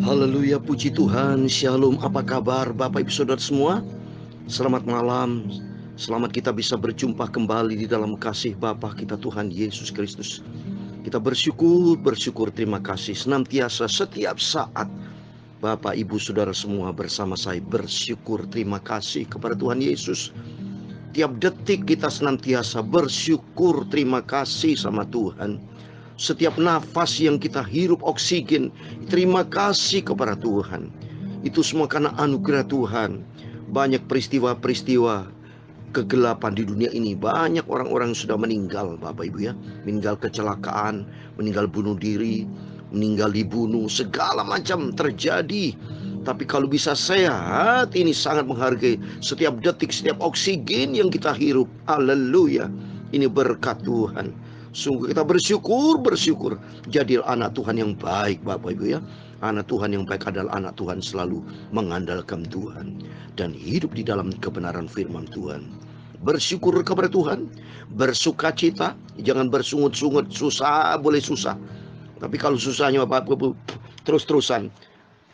Haleluya, puji Tuhan, shalom, apa kabar Bapak Ibu Saudara semua? Selamat malam, selamat kita bisa berjumpa kembali di dalam kasih Bapa kita Tuhan Yesus Kristus. Kita bersyukur, terima kasih senantiasa setiap saat. Bapak Ibu Saudara semua bersama saya bersyukur, terima kasih kepada Tuhan Yesus. Tiap detik kita senantiasa bersyukur, terima kasih sama Tuhan. Setiap nafas yang kita hirup oksigen, terima kasih kepada Tuhan. Itu semua karena anugerah Tuhan. Banyak peristiwa-peristiwa kegelapan di dunia ini. Banyak orang-orang sudah meninggal, Bapak Ibu ya. Meninggal kecelakaan, meninggal bunuh diri, meninggal dibunuh, segala macam terjadi. Tapi kalau bisa sehat, ini sangat menghargai setiap detik, setiap oksigen yang kita hirup. Haleluya. Ini berkat Tuhan. Sungguh kita bersyukur. Jadi anak Tuhan yang baik, Bapak Ibu ya. Anak Tuhan yang baik adalah anak Tuhan selalu mengandalkan Tuhan dan hidup di dalam kebenaran firman Tuhan. Bersyukur kepada Tuhan, bersukacita, jangan bersungut-sungut. Susah boleh susah, tapi kalau susahnya Bapak Ibu terus-terusan,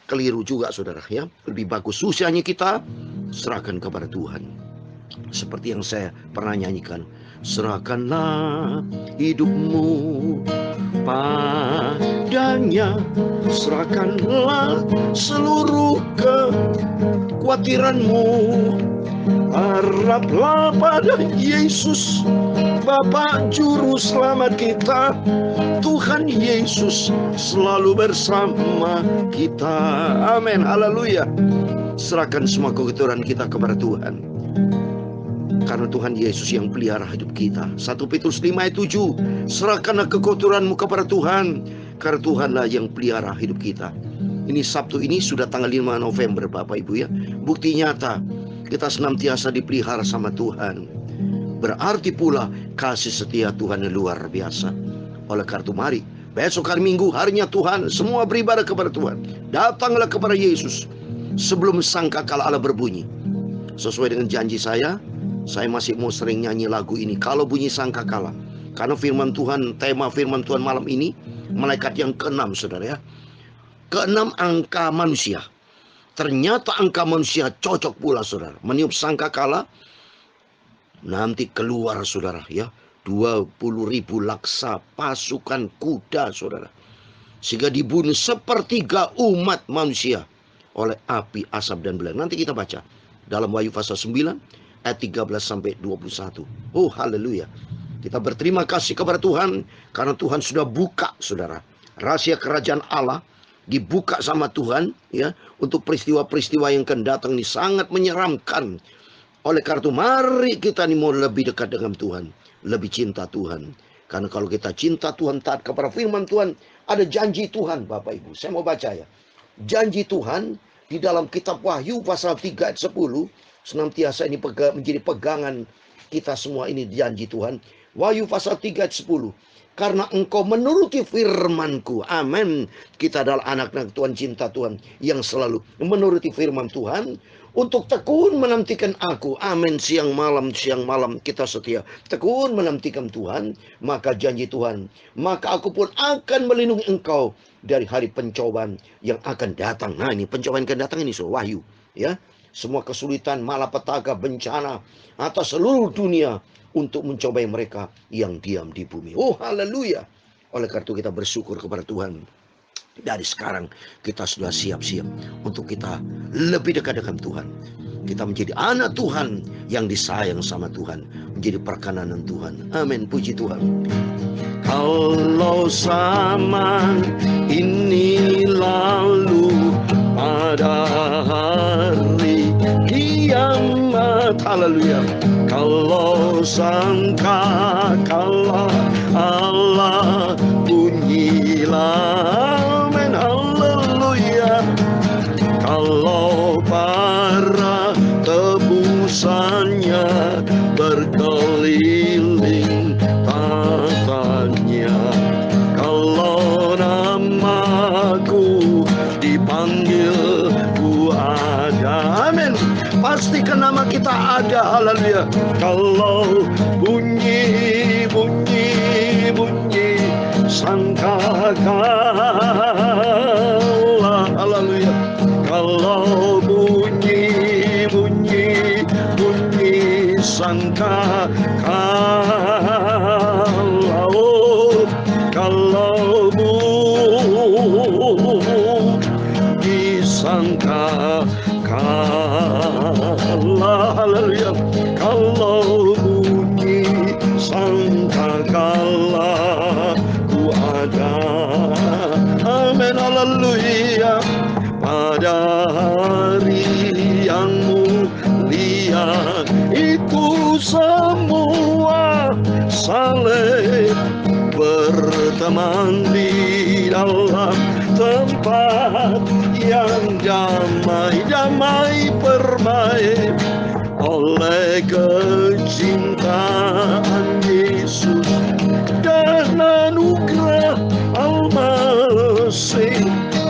keliru juga saudara ya. Lebih bagus susahnya kita serahkan kepada Tuhan. Seperti yang saya pernah nyanyikan, serahkanlah hidupmu padanya, serahkanlah seluruh kekhawatiranmu, haraplah pada Yesus, Bapa Juru Selamat kita. Tuhan Yesus selalu bersama kita. Amin, haleluya. Serahkan semua kekhawatiran kita kepada Tuhan, karena Tuhan Yesus yang pelihara hidup kita. 1 Petrus 5 ayat 7. Serahkanlah kekhawatiranmu kepada Tuhan, karena Tuhanlah yang pelihara hidup kita. Ini Sabtu ini sudah tanggal 5 November Bapak Ibu ya. Bukti nyata kita senantiasa dipelihara sama Tuhan. Berarti pula kasih setia Tuhan yang luar biasa. Oleh karena itu mari besok hari Minggu, harinya Tuhan, semua beribadah kepada Tuhan. Datanglah kepada Yesus sebelum sangkakala Allah berbunyi. Sesuai dengan janji saya masih mau sering nyanyi lagu ini kalau bunyi sangkakala. Karena firman Tuhan, tema firman Tuhan malam ini, malaikat yang ke-6 saudara ya. Ke-6 angka manusia. Ternyata angka manusia cocok pula saudara. Meniup sangkakala, nanti keluar saudara ya. 20.000 laksa pasukan kuda saudara. Sehingga dibunuh sepertiga umat manusia oleh api, asap dan belerang. Nanti kita baca dalam Wahyu pasal 9 ayat 13 sampai 21. Oh haleluya. Kita berterima kasih kepada Tuhan karena Tuhan sudah buka saudara. Rahasia kerajaan Allah dibuka sama Tuhan ya, untuk peristiwa-peristiwa yang akan datang ini sangat menyeramkan. Oleh karena itu mari kita ini mau lebih dekat dengan Tuhan, lebih cinta Tuhan. Karena kalau kita cinta Tuhan, taat kepada firman Tuhan, ada janji Tuhan Bapak Ibu. Saya mau baca ya. Janji Tuhan di dalam kitab Wahyu pasal 3 ayat 10. Senantiasa ini menjadi pegangan kita semua, ini janji Tuhan. Wahyu pasal 3 ayat 10. Karena engkau menuruti firman-Ku. Amin. Kita adalah anak-anak Tuhan, cinta Tuhan yang selalu menuruti firman Tuhan. Untuk tekun menantikan Aku. Amin. Siang malam kita setia. Tekun menantikan Tuhan. Maka janji Tuhan, maka Aku pun akan melindungi engkau dari hari pencobaan yang akan datang. Nah ini pencobaan yang akan datang ini Wahyu ya. Semua kesulitan, malapetaka, bencana atas seluruh dunia untuk mencobai mereka yang diam di bumi. Oh haleluya. Oleh karena itu kita bersyukur kepada Tuhan. Dari sekarang kita sudah siap-siap untuk kita lebih dekat dengan Tuhan. Kita menjadi anak Tuhan yang disayang sama Tuhan, menjadi perkenanan Tuhan. Amin, puji Tuhan. Kalau zaman ini lalu pada hari kiamat, haleluya. Kalau sangkakala Allah bunyilah, amin, haleluya. Kalau para tebusannya berkeliling tatanya, kalau namaku dipanggil ku ada, amin. Pastikan nama kita ada, haleluya. Kalau bunyi sangkakala, haleluya. sangka kalau disangka haleluya, kalau bunyi sangkakala ku ada, amin haleluya, pada hari yang mulia itu semua saling berteman di dalam tempat yang damai permai oleh kecintaan Yesus dan anugerah Al-Masih.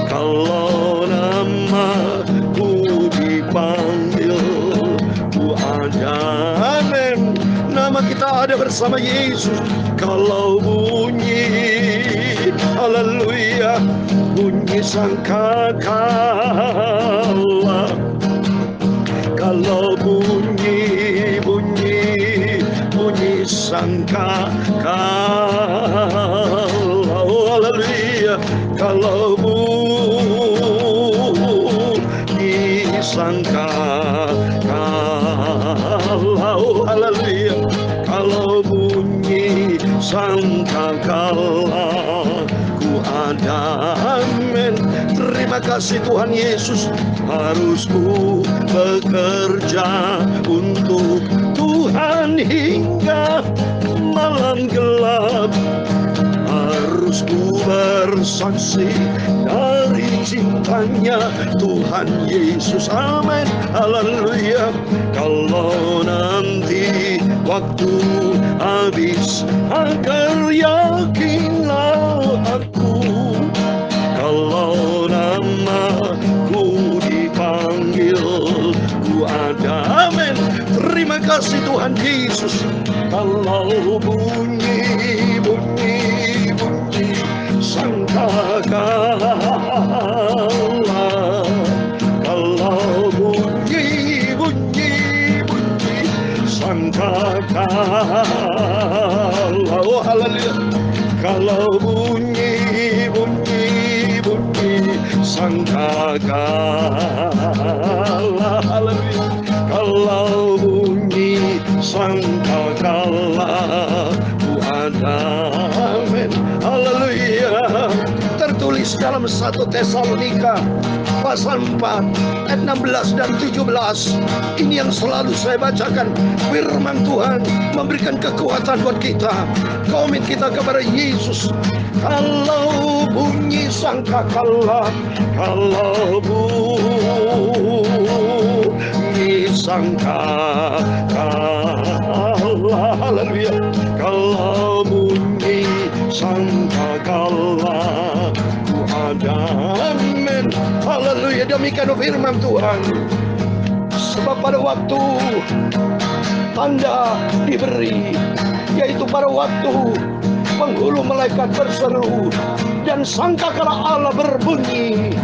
Kalau namaku dipanggil, ku ada, amin. Nama kita ada bersama Yesus. Kalau bunyi, haleluya, bunyi sangkakala, kalau bunyi sangkakala, haleluya, kalau bunyi sangkakala, haleluya, kalau bunyi sangkakala ku ada, amin. Terima kasih Tuhan Yesus. Harus ku bekerja untuk Tuhan hingga malam gelap. Harus ku bersaksi dari cintanya Tuhan Yesus, amin, haleluya. Kalau nanti waktu habis, agar yakinlah aku, kalau namaku dipanggil, ku ada, amin. Terima kasih Tuhan Yesus. Kalau bunyi sangkakala, kalau bunyi sangkakala, oh haleluya, kalau bunyi sangkakala, haleluya, kalau bunyi sangkakala ku ada, amin, haleluya. Tertulis dalam 1 Tesalonika pasal 4 ayat 16 dan 17. Ini yang selalu saya bacakan. Firman Tuhan memberikan kekuatan buat kita. Komit kita kepada Yesus. Kalau bunyi sangkakala, kalau bunyi sangkakala, haleluya, kalau bunyi sangkakala ku ada, amin, haleluya. Demikian firman Tuhan. Sebab pada waktu tanda diberi, yaitu pada waktu penghulu malaikat berseru dan sangkakala Allah berbunyi,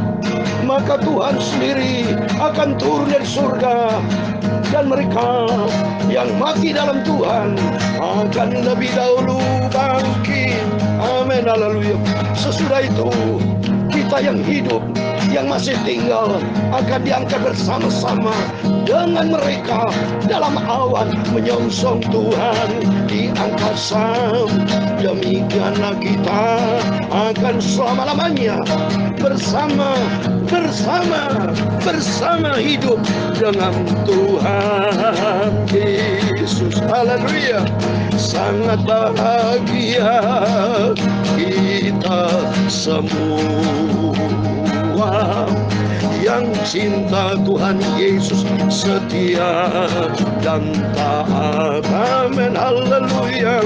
maka Tuhan sendiri akan turun dari surga, dan mereka yang mati dalam Tuhan akan lebih dahulu bangkit, amin, haleluya. Sesudah itu kita yang hidup, yang masih tinggal, akan diangkat bersama-sama dengan mereka dalam awan menyongsong Tuhan di angkasa. Demikianlah kita akan selama-lamanya bersama hidup dengan Tuhan Yesus, haleluya. Sangat bahagia kita semua yang cinta Tuhan Yesus, setia dan taat, amin, haleluya.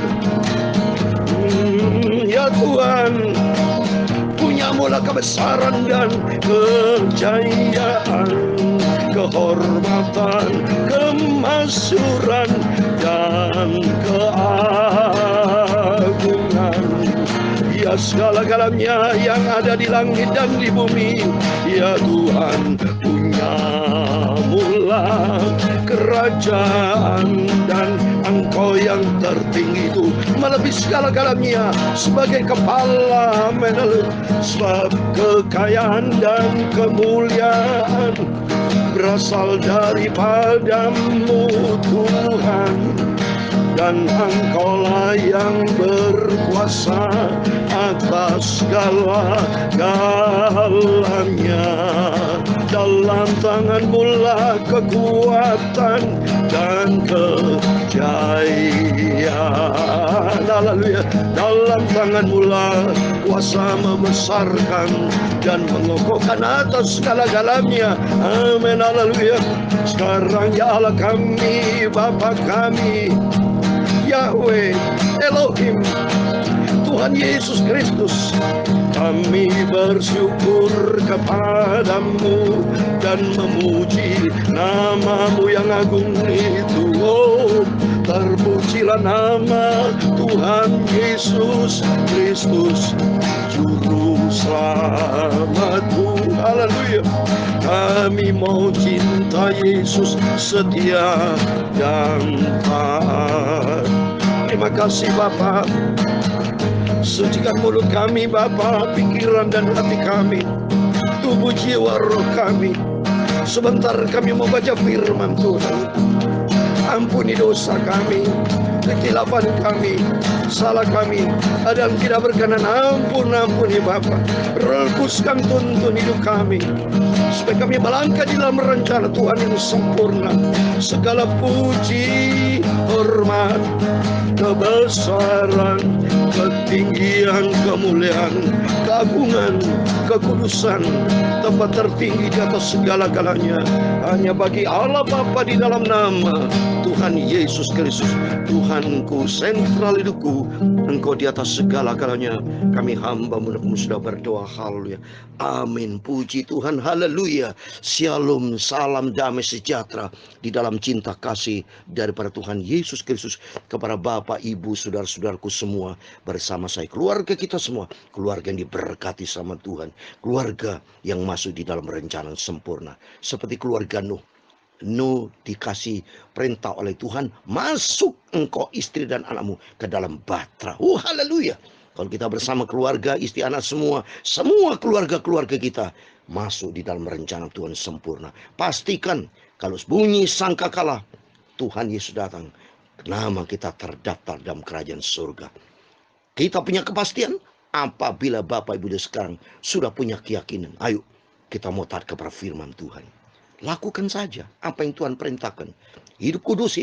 Ya Tuhan, punya mula kebesaran dan kejayaan, kehormatan, kemasyuran, dan keagungan. Ya segala-galanya yang ada di langit dan di bumi, ya Tuhan, punya Ya mula kerajaan dan Engkau yang tertinggi itu melebihi segala-galanya sebagai kepala. Amin. Sebab kekayaan dan kemuliaan berasal daripadamu Tuhan, dan Engkaulah yang berkuasa atas segala-galanya. Dalam tangan-Mu lah kekuatan dan kejayaan. Haleluya. Dalam tangan-Mu lah kuasa membesarkan dan mengokohkan atas segala-galanya. Amin. Haleluya. Sekarang ya Allah kami, Bapa kami, Yahweh, Elohim, Tuhan Yesus Kristus, kami bersyukur kepadamu dan memuji nama-Mu yang agung itu. Oh, terpujilah nama Tuhan Yesus Kristus, Juru Selamatku. Haleluya. Kami mau cinta Yesus setia dan taat. Terima kasih Bapa. Sucikan mulut kami Bapa, pikiran dan hati kami, tubuh jiwa roh kami. Sebentar kami mau baca firman Tuhan. Ampuni dosa kami, kekhilapan kami, salah kami, ada yang tidak berkenan. Ampuni Bapa. Rebuskan tuntun hidup kami, supaya kami melangkah di dalam rencana Tuhan yang sempurna. Segala puji, hormat, kebesaran, ketinggian, kemuliaan, keagungan, kekudusan, tempat tertinggi di atas segala-galanya hanya bagi Allah Bapa di dalam nama Tuhan Yesus Kristus. Tuhanku, sentral hidupku, Engkau di atas segala-galanya. Kami hamba-Mu sudah berdoa. Haleluya. Amin. Puji Tuhan. Haleluya. Shalom, salam damai sejahtera di dalam cinta kasih daripada Tuhan Yesus Kristus kepada Bapak, Ibu, saudara-saudaraku semua, bersama saya, keluarga kita semua, keluarga yang diberkati sama Tuhan, keluarga yang masuk di dalam rencana sempurna, seperti keluarga Nuh. Nuh dikasih perintah oleh Tuhan, masuk engkau, istri dan anakmu ke dalam bahtera. Haleluya. Kalau kita bersama keluarga, istri, anak, semua keluarga-keluarga kita masuk di dalam rencana Tuhan sempurna. Pastikan kalau bunyi sangkakala Tuhan Yesus datang, nama kita terdaftar dalam kerajaan surga. Kita punya kepastian apabila Bapak Ibu sekarang sudah punya keyakinan. Ayo kita mau taat kepada firman Tuhan. Lakukan saja apa yang Tuhan perintahkan. Hidup kudus,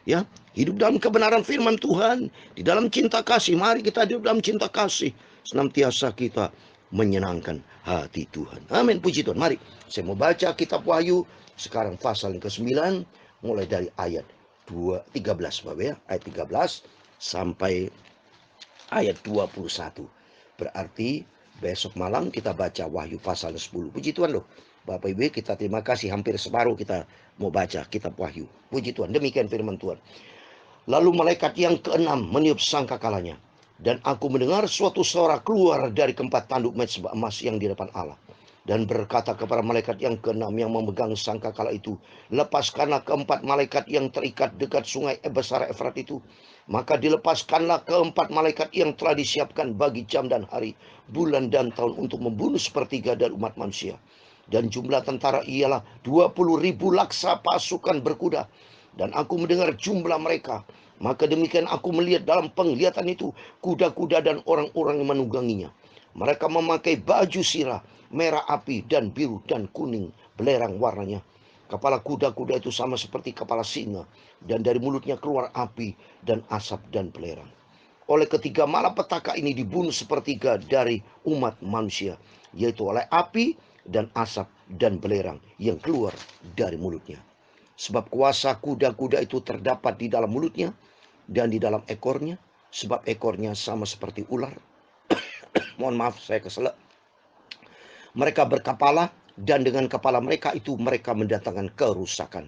ya, hidup dalam kebenaran firman Tuhan, di dalam cinta kasih. Mari kita hidup dalam cinta kasih, senantiasa kita menyenangkan hati Tuhan. Amin, puji Tuhan. Mari saya mau baca kitab Wahyu sekarang pasal yang ke-9, mulai dari ayat 13 Bapak ya, ayat 13 sampai ayat 21. Berarti besok malam kita baca Wahyu pasal 10. Puji Tuhan loh. Bapak Ibu, kita terima kasih, hampir separuh kita mau baca kitab Wahyu. Puji Tuhan, demikian firman Tuhan. Lalu malaikat yang keenam meniup sangkakalanya, dan aku mendengar suatu suara keluar dari keempat tanduk mezbah emas yang di depan Allah, dan berkata kepada malaikat yang keenam yang memegang sangkakala itu, lepaskanlah keempat malaikat yang terikat dekat sungai besar Efrat itu. Maka dilepaskanlah keempat malaikat yang telah disiapkan bagi jam dan hari, bulan dan tahun untuk membunuh sepertiga dari umat manusia. Dan jumlah tentara ialah 20.000 laksa pasukan berkuda. Dan aku mendengar jumlah mereka. Maka demikian aku melihat dalam penglihatan itu kuda-kuda dan orang-orang yang menungganginya. Mereka memakai baju sirah, merah api dan biru dan kuning belerang warnanya. Kepala kuda-kuda itu sama seperti kepala singa, dan dari mulutnya keluar api dan asap dan belerang. Oleh ketiga malapetaka ini dibunuh sepertiga dari umat manusia, yaitu oleh api dan asap dan belerang yang keluar dari mulutnya. Sebab kuasa kuda-kuda itu terdapat di dalam mulutnya dan di dalam ekornya, sebab ekornya sama seperti ular. Mohon maaf saya keselak. Mereka berkepala, dan dengan kepala mereka itu mereka mendatangkan kerusakan.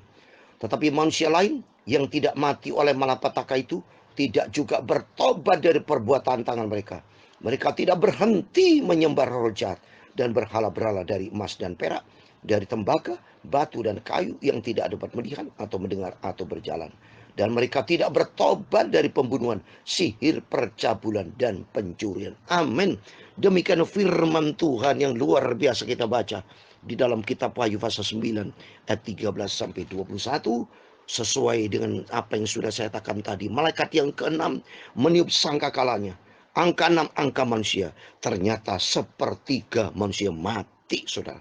Tetapi manusia lain yang tidak mati oleh malapetaka itu tidak juga bertobat dari perbuatan tangan mereka. Mereka tidak berhenti menyembah roh jahat dan berhala-berhala dari emas dan perak dari tembaga, batu dan kayu yang tidak dapat melihat atau mendengar atau berjalan. Dan mereka tidak bertobat dari pembunuhan, sihir, percabulan, dan pencurian. Amin. Demikian firman Tuhan yang luar biasa kita baca di dalam kitab Wahyu pasal 9 ayat 13 sampai 21. Sesuai dengan apa yang sudah saya katakan tadi. Malaikat yang keenam meniup sangkakalanya. Angka 6 angka manusia. Ternyata sepertiga manusia mati, saudara.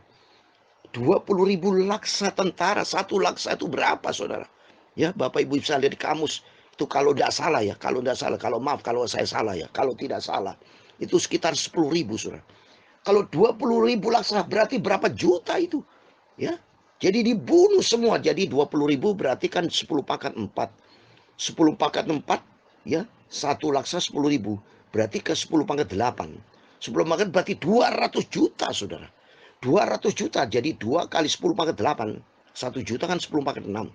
20.000 laksa tentara. Satu laksa itu berapa, saudara? Ya, Bapak Ibu bisa lihat di kamus. Itu kalau tidak salah ya. Kalau tidak salah. Kalau maaf kalau saya salah ya. Kalau tidak salah. Itu sekitar 10.000, saudara. Kalau 20.000 laksa berarti berapa juta itu? Ya. Jadi dibunuh semua. Jadi 20.000 berarti kan 10 pangkat 4. 10 pangkat 4 ya. 1 laksa 10.000. Berarti ke 10 pangkat 8. 10 pangkat berarti 200 juta, saudara. 200 juta. Jadi 2 kali 10 pangkat 8. 1 juta kan 10 pangkat 6.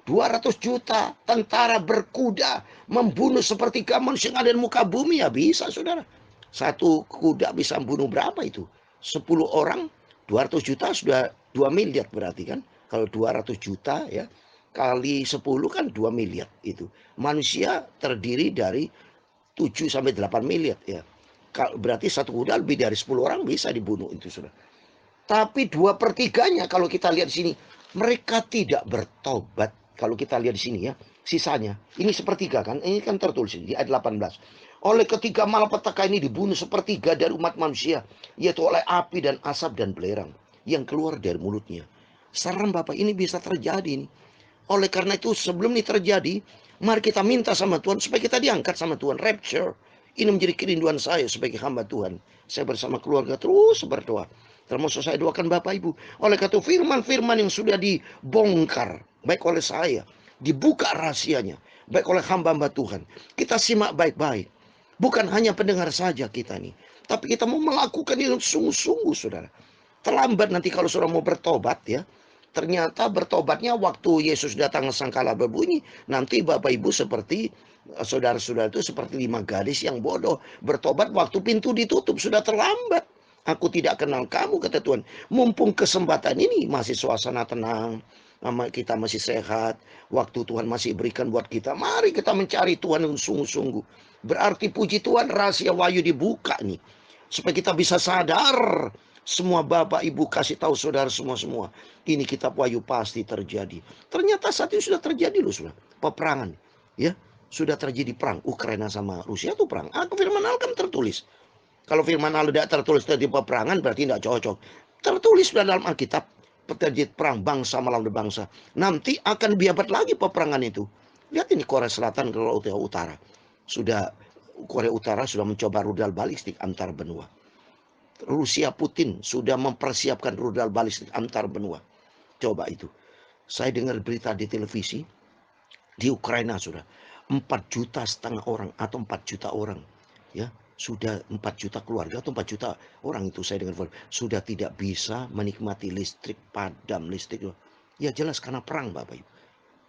200 juta tentara berkuda membunuh sepertiga manusia yang ada di muka bumi. Ya bisa, saudara. Satu kuda bisa membunuh berapa itu? 10 orang, 200 juta sudah 2 miliar berarti kan. Kalau 200 juta ya, kali 10 kan 2 miliar itu. Manusia terdiri dari 7 sampai 8 miliar ya. Berarti satu kuda lebih dari 10 orang bisa dibunuh itu, saudara. Tapi 2/3-nya kalau kita lihat di sini, mereka tidak bertobat. Kalau kita lihat di sini ya, sisanya. Ini sepertiga kan, ini kan tertulis di ayat 18. Oleh ketiga malapetaka ini dibunuh sepertiga dari umat manusia, yaitu oleh api dan asap dan belerang yang keluar dari mulutnya. Serem Bapak, ini bisa terjadi nih. Oleh karena itu sebelum ini terjadi, mari kita minta sama Tuhan supaya kita diangkat sama Tuhan. Rapture. Ini menjadi kerinduan saya sebagai hamba Tuhan. Saya bersama keluarga terus berdoa. Termasuk saya doakan Bapak Ibu. Oleh karena itu firman-firman yang sudah dibongkar, baik oleh saya, dibuka rahasianya, baik oleh hamba-hamba Tuhan. Kita simak baik-baik. Bukan hanya pendengar saja kita nih. Tapi kita mau melakukan ini sungguh-sungguh, saudara. Terlambat nanti kalau saudara mau bertobat ya. Ternyata bertobatnya waktu Yesus datang sangkala berbunyi. Nanti Bapak Ibu seperti saudara-saudara itu seperti 5 gadis yang bodoh. Bertobat waktu pintu ditutup. Sudah terlambat. Aku tidak kenal kamu, kata Tuhan. Mumpung kesempatan ini masih suasana tenang, kita masih sehat, waktu Tuhan masih berikan buat kita, mari kita mencari Tuhan dengan sungguh-sungguh. Berarti puji Tuhan rahasia Wahyu dibuka nih. Supaya kita bisa sadar. Semua Bapak Ibu kasih tahu saudara semua. Ini kitab Wahyu pasti terjadi. Ternyata saat ini sudah terjadi loh, saudara. Peperangan. Ya, sudah terjadi perang. Ukraina sama Rusia itu perang. Firman Allah kan tertulis. Kalau firman Allah tidak tertulis di peperangan berarti tidak cocok. Tertulis dalam Alkitab, terjadi perang bangsa melawan bangsa. Nanti akan biabat lagi peperangan itu. Lihat ini Korea Selatan ke Laut Utara. Korea Utara sudah mencoba rudal balistik antar benua. Rusia Putin sudah mempersiapkan rudal balistik antar benua. Coba itu. Saya dengar berita di televisi di Ukraina sudah 4,5 juta orang atau 4 juta orang ya. Sudah 4 juta keluarga atau 4 juta orang itu saya dengar sudah tidak bisa menikmati listrik, padam listrik. Ya jelas karena perang Bapak Ibu.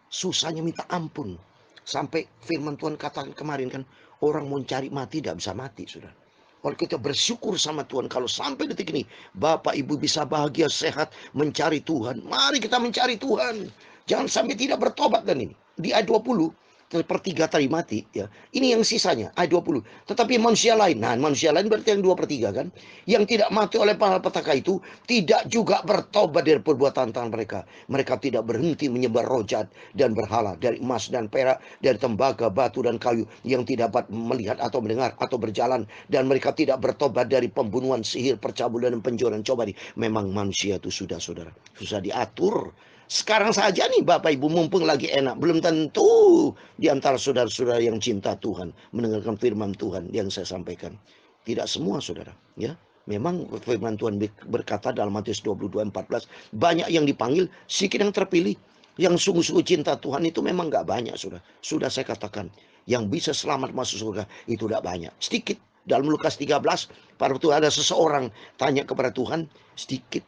Susahnya minta ampun. Sampai firman Tuhan katakan kemarin kan, orang mau cari mati tidak bisa mati, saudara. Kalau kita bersyukur sama Tuhan, kalau sampai detik ini Bapak Ibu bisa bahagia, sehat, mencari Tuhan. Mari kita mencari Tuhan. Jangan sampai tidak bertobat dan ini. Di ayat 20 sepertiga tadi mati ya. Ini yang sisanya ayat 20. Tetapi manusia lain, nah manusia lain berarti yang 2/3 kan, yang tidak mati oleh malapetaka itu tidak juga bertobat dari perbuatan tangan mereka. Mereka tidak berhenti menyebar rojat dan berhala dari emas dan perak, dari tembaga, batu dan kayu yang tidak dapat melihat atau mendengar atau berjalan, dan mereka tidak bertobat dari pembunuhan, sihir, percabulan dan pencurian. Coba nih, memang manusia itu sudah saudara, susah diatur. Sekarang saja nih Bapak Ibu mumpung lagi enak. Belum tentu di antara saudara-saudara yang cinta Tuhan mendengarkan firman Tuhan yang saya sampaikan. Tidak semua saudara ya. Memang firman Tuhan berkata dalam Matius 22:14, banyak yang dipanggil, sedikit yang terpilih. Yang sungguh-sungguh cinta Tuhan itu memang gak banyak saudara. Sudah saya katakan, yang bisa selamat masuk surga itu tidak banyak. Sedikit. Dalam Lukas 13, pada waktu ada seseorang tanya kepada Tuhan, sedikit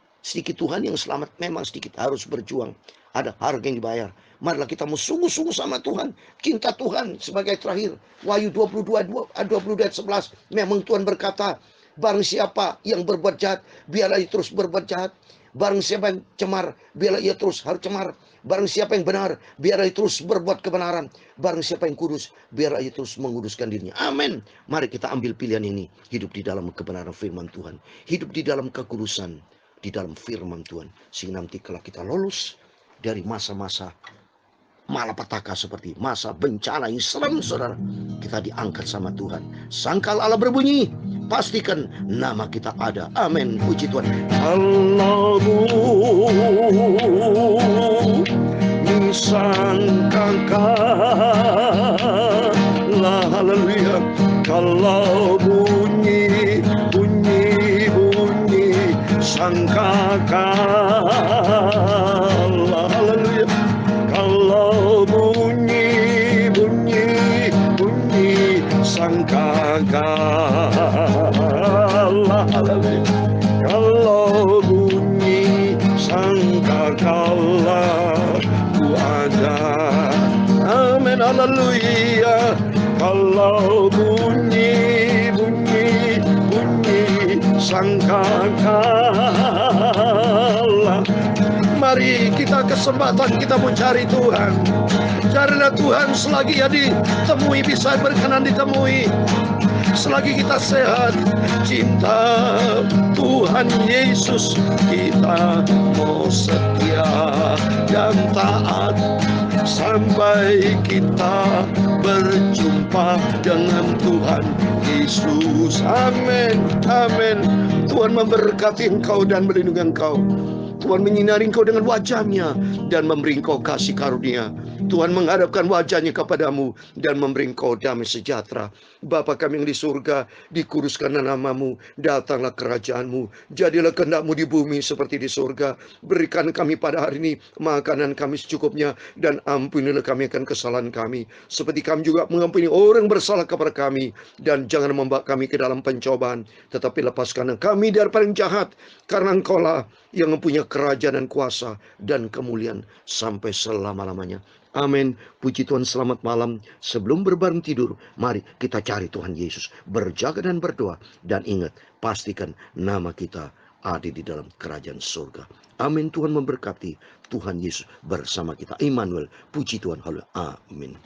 Tuhan yang selamat, memang sedikit, harus berjuang, ada harga yang dibayar. Marilah kita mau sungguh-sungguh sama Tuhan, cinta Tuhan. Sebagai terakhir Wahyu 22 ayat 11, memang Tuhan berkata, barang siapa yang berbuat jahat, biarlah dia terus berbuat jahat. Barang siapa yang cemar, biarlah ia terus harus cemar. Barang siapa yang benar, biarlah ia terus berbuat kebenaran. Barang siapa yang kudus, biarlah ia terus menguduskan dirinya. Amin. Mari kita ambil pilihan ini. Hidup di dalam kebenaran firman Tuhan. Hidup di dalam kekudusan. Di dalam firman Tuhan. Sehingga nanti kalau kita lolos dari masa-masa malapetaka seperti masa bencana yang serem, saudara, kita diangkat sama Tuhan. Sangkal Allah berbunyi, pastikan nama kita ada. Amin. Puji Tuhan. Allahmu disangkakanlah, haleluya. Kalau bunyi sangkakanlah, haleluya. Kalau bunyi sangkakanlah, haleluya. Kalau bunyi sangkakanlah, ku ada. Amin, haleluya. Kalau bunyi sangkakanlah. Mari kita kesempatan kita mencari Tuhan. Carilah Tuhan selagi ia ditemui, bisa berkenan ditemui. Selagi kita sehat, cinta Tuhan Yesus, kita mau setia dan taat sampai kita berjumpa dengan Tuhan Yesus. Amin, amin. Tuhan memberkati engkau dan melindungi engkau. Tuhan menyinari engkau dengan wajah-Nya dan memberi engkau kasih karunia. Tuhan menghadapkan wajah-Nya kepadamu dan memberi engkau damai sejahtera. Bapa kami yang di surga, dikuduskanlah nama-Mu, datanglah kerajaan-Mu, jadilah kehendak-Mu di bumi seperti di surga. Berikan kami pada hari ini makanan kami secukupnya, dan ampunilah kami akan kesalahan kami, seperti kami juga mengampuni orang bersalah kepada kami. Dan jangan membawa kami ke dalam pencobaan, tetapi lepaskan kami dari paling jahat, karena Engkau-lah yang mempunyai kerajaan dan kuasa dan kemuliaan sampai selama-lamanya. Amin. Puji Tuhan, selamat malam. Sebelum berbaring tidur, mari kita cari Tuhan Yesus, berjaga dan berdoa, dan ingat, pastikan nama kita ada di dalam kerajaan surga. Amin. Tuhan memberkati. Tuhan Yesus bersama kita. Immanuel. Puji Tuhan. Haleluya. Amin.